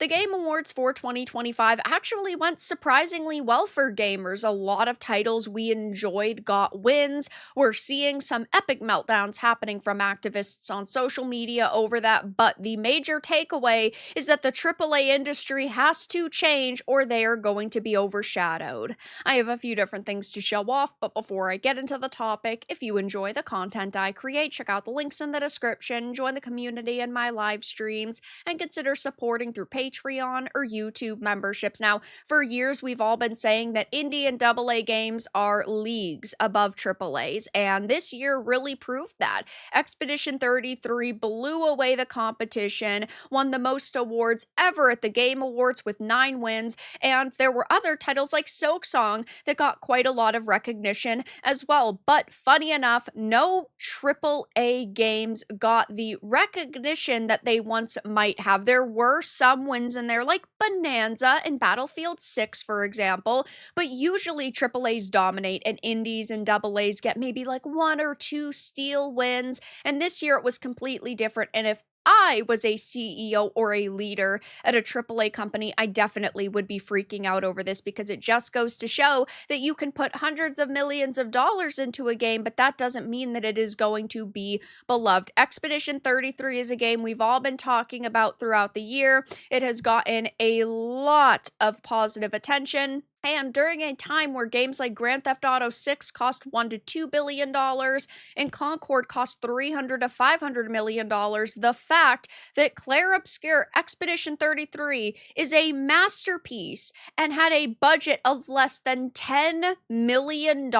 The Game Awards for 2025 actually went surprisingly well for gamers. A lot of titles we enjoyed got wins. We're seeing some epic meltdowns happening from activists on social media over that, but the major takeaway is that the AAA industry has to change or they are going to be overshadowed. I have a few different things to show off, but before I get into the topic, if you enjoy the content I create, check out the links in the description, join the community in my live streams, and consider supporting through Patreon or YouTube memberships. Now, for years, we've all been saying that indie and AA games are leagues above AAAs, and this year really proved that. Expedition 33 blew away the competition, won the most awards ever at the Game Awards with 9 wins, and there were other titles like Silksong that got quite a lot of recognition as well. But funny enough, no AAA games got the recognition that they once might have. There were some wins in there, like Bonanza and Battlefield 6, for example, but usually AAAs dominate and indies and AAs get maybe like 1 or 2 steal wins, and this year it was completely different. And if I was a CEO or a leader at a AAA company, I definitely would be freaking out over this, because it just goes to show that you can put hundreds of millions of dollars into a game, but that doesn't mean that it is going to be beloved. Expedition 33 is a game we've all been talking about throughout the year. It has gotten a lot of positive attention. And during a time where games like Grand Theft Auto 6 cost $1 to $2 billion and Concord cost $300 to $500 million, the fact that Clair Obscur Expedition 33 is a masterpiece and had a budget of less than $10 million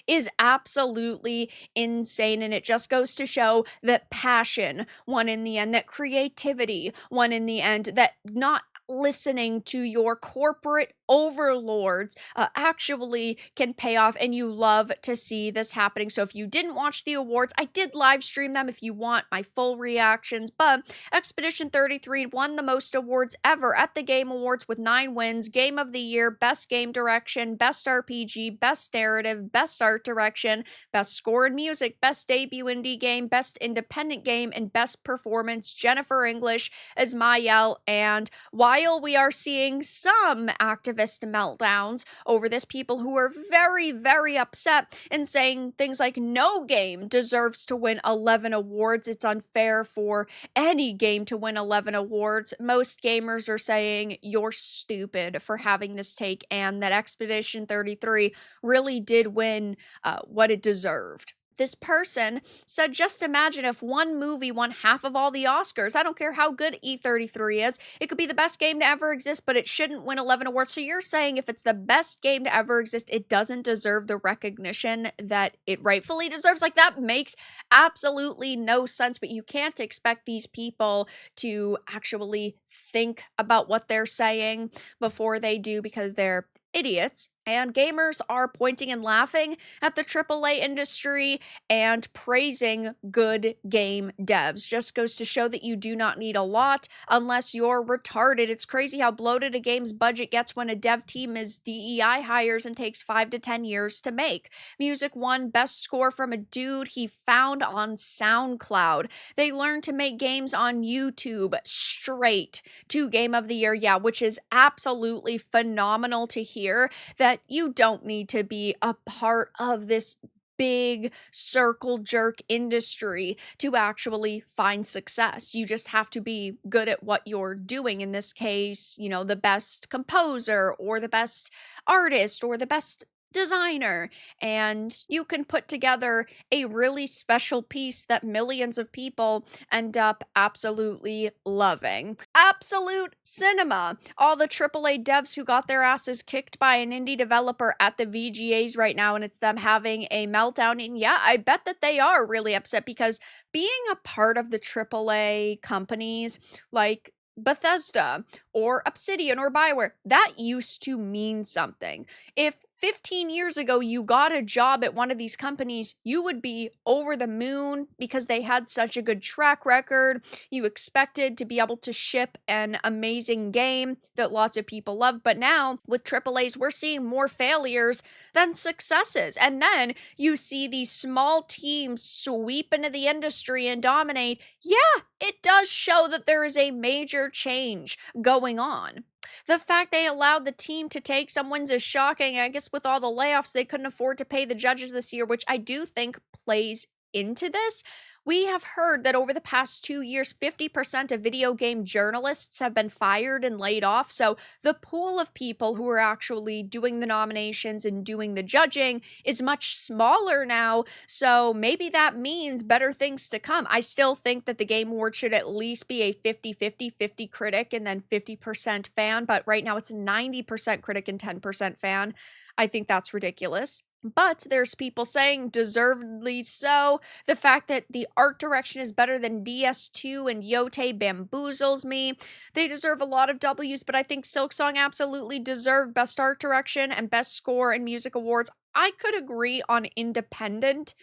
is absolutely insane. And it just goes to show that passion won in the end, that creativity won in the end, that not listening to your corporate overlords actually can pay off, and you love to see this happening. So if you didn't watch the awards, I did live stream them if you want my full reactions, but Expedition 33 won the most awards ever at the Game Awards with 9 wins: Game of the Year, Best Game Direction, Best RPG, Best Narrative, Best Art Direction, Best Score and Music, Best Debut Indie Game, Best Independent Game, and Best Performance. Jennifer English as Mayel. And while we are seeing some activist meltdowns over this, people who are very, very upset and saying things like no game deserves to win 11 awards, it's unfair for any game to win 11 awards, most gamers are saying you're stupid for having this take, and that Expedition 33 really did win what it deserved. This person said, just imagine if one movie won half of all the Oscars. I don't care how good E33 is. It could be the best game to ever exist, but it shouldn't win 11 awards. So you're saying if it's the best game to ever exist, it doesn't deserve the recognition that it rightfully deserves? Like, that makes absolutely no sense, but you can't expect these people to actually think about what they're saying before they do, because they're idiots. And gamers are pointing and laughing at the AAA industry and praising good game devs. Just goes to show that you do not need a lot unless you're retarded. It's crazy how bloated a game's budget gets when a dev team is DEI hires and takes 5 to 10 years to make. Music won Best Score from a dude he found on SoundCloud. They learned to make games on YouTube straight to Game of the Year, yeah, which is absolutely phenomenal to hear, that you don't need to be a part of this big circle jerk industry to actually find success. You just have to be good at what you're doing. In this case, you know, the best composer or the best artist or the best designer, and you can put together a really special piece that millions of people end up absolutely loving. Absolute Cinema, all the AAA devs who got their asses kicked by an indie developer at the VGAs right now, and it's them having a meltdown. And yeah, I bet that they are really upset, because being a part of the AAA companies like Bethesda or Obsidian or Bioware, that used to mean something. If 15 years ago, you got a job at one of these companies, you would be over the moon because they had such a good track record. You expected to be able to ship an amazing game that lots of people love. But now with AAAs, we're seeing more failures than successes. And then you see these small teams sweep into the industry and dominate. Yeah, it does show that there is a major change going on. The fact they allowed the team to take some wins is shocking. I guess with all the layoffs, they couldn't afford to pay the judges this year, which I do think plays into this. We have heard that over the past 2 years, 50% of video game journalists have been fired and laid off. So the pool of people who are actually doing the nominations and doing the judging is much smaller now. So maybe that means better things to come. I still think that the Game Award should at least be a 50-50, 50 critic and then 50% fan. But right now it's 90% critic and 10% fan. I think that's ridiculous. But there's people saying deservedly so. The fact that the art direction is better than DS2 and Yote bamboozles me. They deserve a lot of W's, but I think Silksong absolutely deserved Best Art Direction and Best Score and Music Awards. I could agree on Independent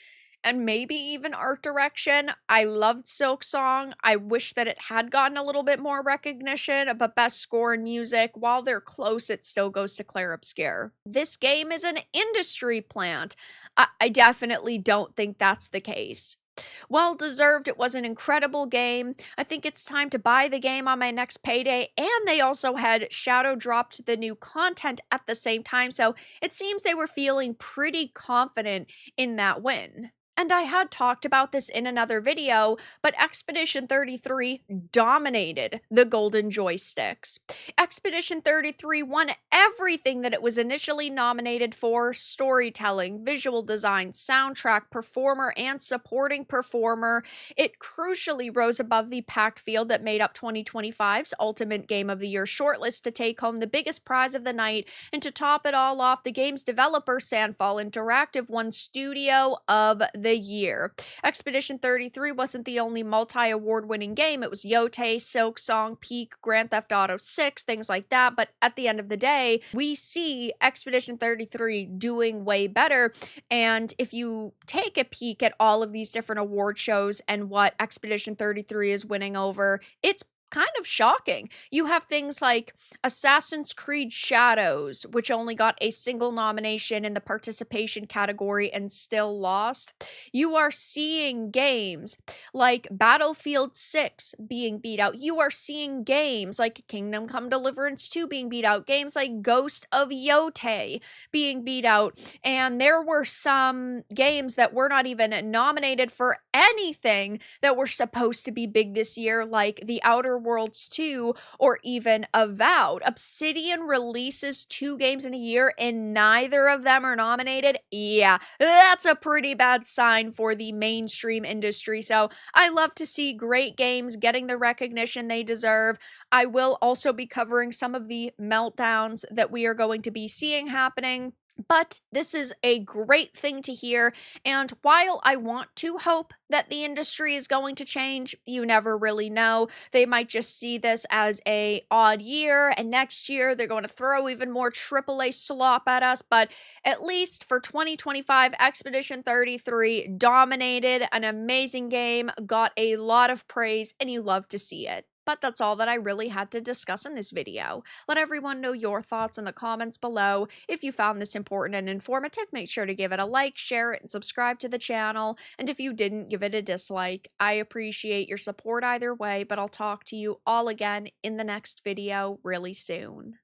and maybe even art direction. I loved Silksong. I wish that it had gotten a little bit more recognition, but best score and music, while they're close, it still goes to Clair Obscur. This game is an industry plant. I definitely don't think that's the case. Well deserved. It was an incredible game. I think it's time to buy the game on my next payday. And they also had shadow dropped the new content at the same time. So it seems they were feeling pretty confident in that win. And I had talked about this in another video, but Expedition 33 dominated the Golden Joysticks. Expedition 33 won everything that it was initially nominated for: storytelling, visual design, soundtrack, performer, and supporting performer. It crucially rose above the packed field that made up 2025's Ultimate Game of the Year shortlist to take home the biggest prize of the night. And to top it all off, the game's developer, Sandfall Interactive, won Studio of the Year. Expedition 33 wasn't the only multi-award winning game. It was Yote, Silksong, Peak, Grand Theft Auto 6, things like that. But at the end of the day, we see Expedition 33 doing way better. And if you take a peek at all of these different award shows and what Expedition 33 is winning over, it's kind of shocking. You have things like Assassin's Creed Shadows, which only got a single nomination in the participation category and still lost. You are seeing games like Battlefield 6 being beat out. You are seeing games like Kingdom Come Deliverance 2 being beat out. Games like Ghost of Yote being beat out. And there were some games that were not even nominated for anything that were supposed to be big this year, like The Outer Worlds 2 or even Avowed. Obsidian releases 2 games in a year and neither of them are nominated. Yeah, that's a pretty bad sign for the mainstream industry. So I love to see great games getting the recognition they deserve. I will also be covering some of the meltdowns that we are going to be seeing happening. But this is a great thing to hear, and while I want to hope that the industry is going to change, you never really know. They might just see this as a odd year, and next year they're going to throw even more AAA slop at us, but at least for 2025, Expedition 33 dominated, an amazing game, got a lot of praise, and you love to see it. But that's all that I really had to discuss in this video. Let everyone know your thoughts in the comments below. If you found this important and informative, make sure to give it a like, share it, and subscribe to the channel. And if you didn't, give it a dislike. I appreciate your support either way, but I'll talk to you all again in the next video really soon.